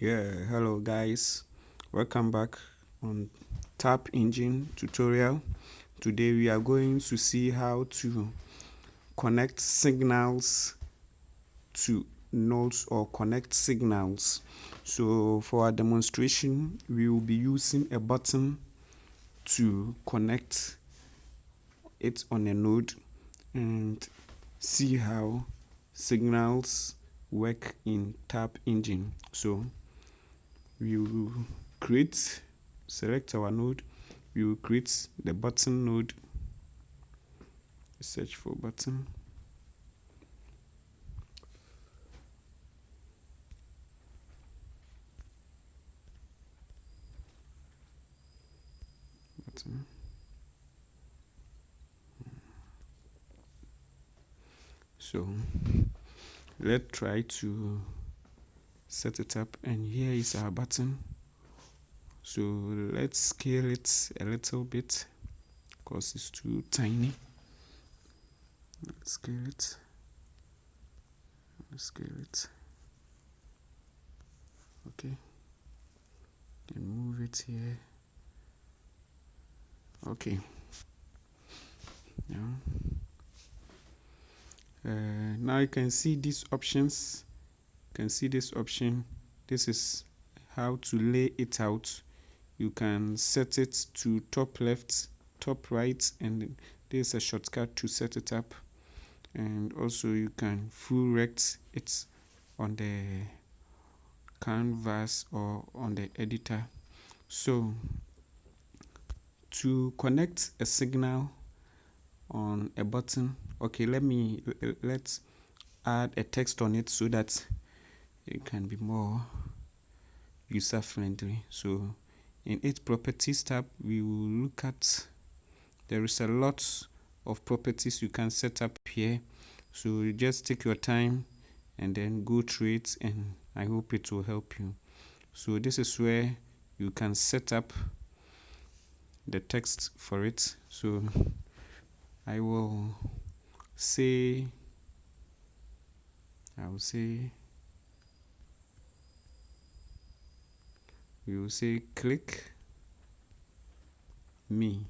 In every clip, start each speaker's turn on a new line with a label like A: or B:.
A: Hello guys, welcome back on Tap Engine tutorial. Today we are going to see how to connect signals to nodes or connect signals. So for our demonstration, we will be using a button to connect it on a node and see how signals work in Tap Engine. So we will select our node, we will create the button node, search for button, button. So let's try to set it up, and here is our button. So let's scale it a little bit because it's too tiny. Let's scale it. Okay, then move it here. Okay, now you can see these options. You can see this option. This is how to lay it out. You can set it to top left, top right, and there's a shortcut to set it up. And also you can full rect it on the canvas or on the editor. So to connect a signal on a button, okay, let's add a text on it so that it can be more user friendly. So in its properties tab, we will look at, there is a lot of properties you can set up here. So you just take your time and then go through it, and I hope it will help you. So this is where you can set up the text for it. So I will say we will say click me.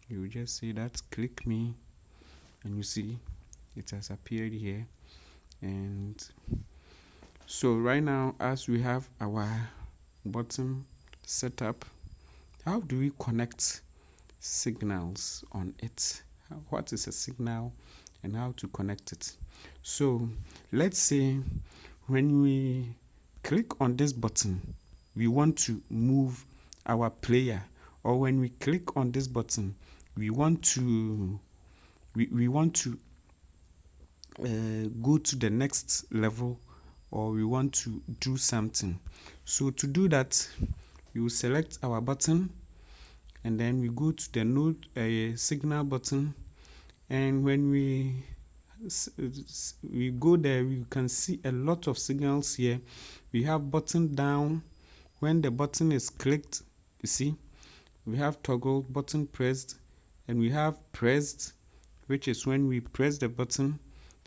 A: You will just say that, click me, and you see it has appeared here. And so right now, as we have our button set up, how do we connect signals on it? What is a signal and how to connect it? So let's say when we click on this button, we want to move our player, or when we click on this button, we want to go to the next level, or we want to do something. So to do that, we will select our button, and then we go to the node signal button, and when we go there, we can see a lot of signals here. We have button down. When the button is clicked, you see we have toggle, button pressed, and we have pressed, which is when we press the button,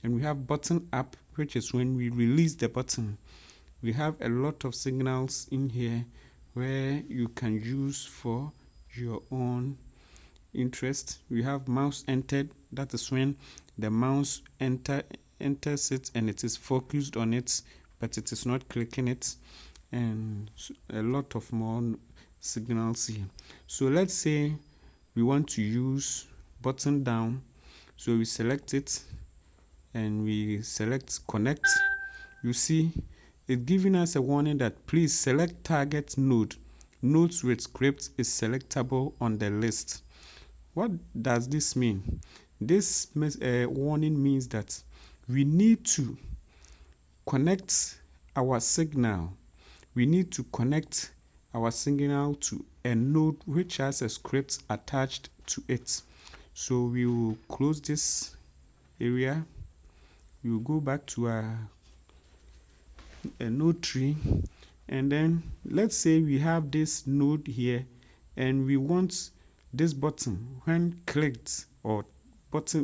A: and we have button up, which is when we release the button. We have a lot of signals in here where you can use for your own interest. We have mouse entered. That is when the mouse enters it and it is focused on it, but it is not clicking it, and a lot of more signals here. So let's say we want to use button down. So we select it and we select connect. You see it's giving us a warning that please select target node. Nodes with script is selectable on the list. What does this mean? This warning means that we need to connect our signal. We need to connect our signal to a node which has a script attached to it. So we will close this area. We will go back to our node tree, and then let's say we have this node here, and we want this button, when clicked, or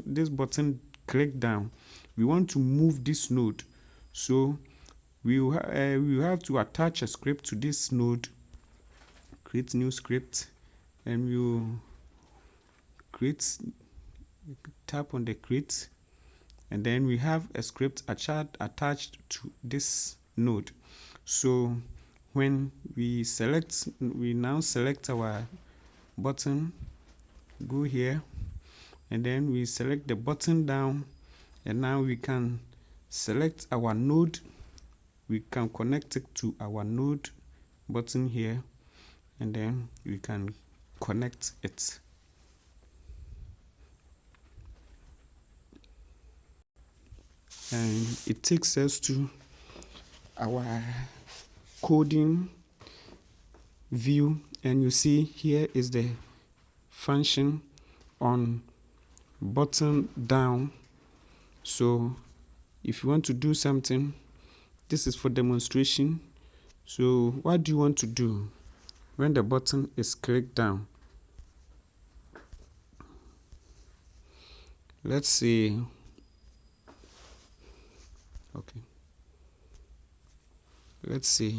A: this button clicked down, we want to move this node. So we will have to attach a script to this node. Create new script, and you create, tap on the create, and then we have a script attached to this node. So when we now select our button, go here, and then we select the button down, and now we can select our node. We can connect it to our node button here, and then we can connect it. And it takes us to our coding view, and you see here is the function on button down. So if you want to do something, this is for demonstration. So what do you want to do when the button is clicked down? Let's say, okay, let's say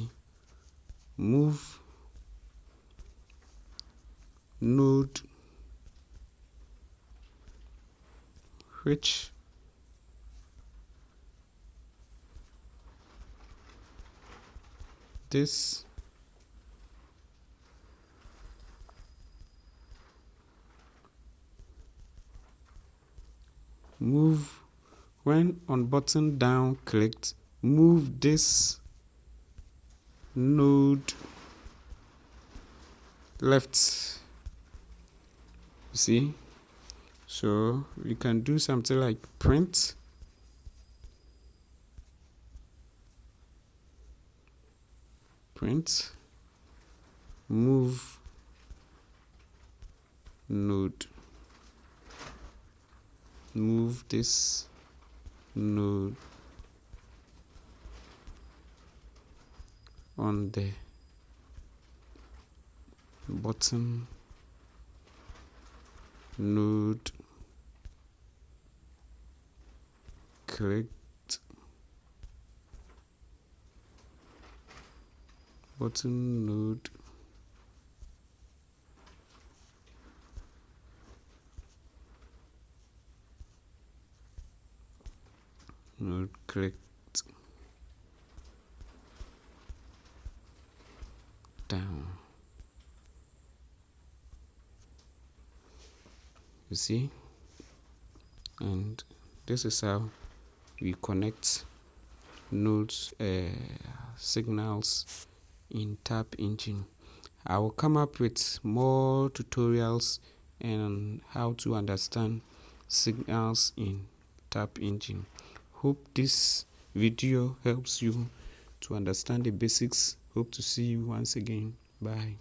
A: move node which this move when on button down clicked, move this node left. You see, so we can do something like print move node, move this node on the button node clicked, button node clicked down. You see, and this is how we connect nodes signals in Tap Engine. I will come up with more tutorials on how to understand signals in Tap Engine. Hope this video helps you to understand the basics. Hope to see you once again. Bye.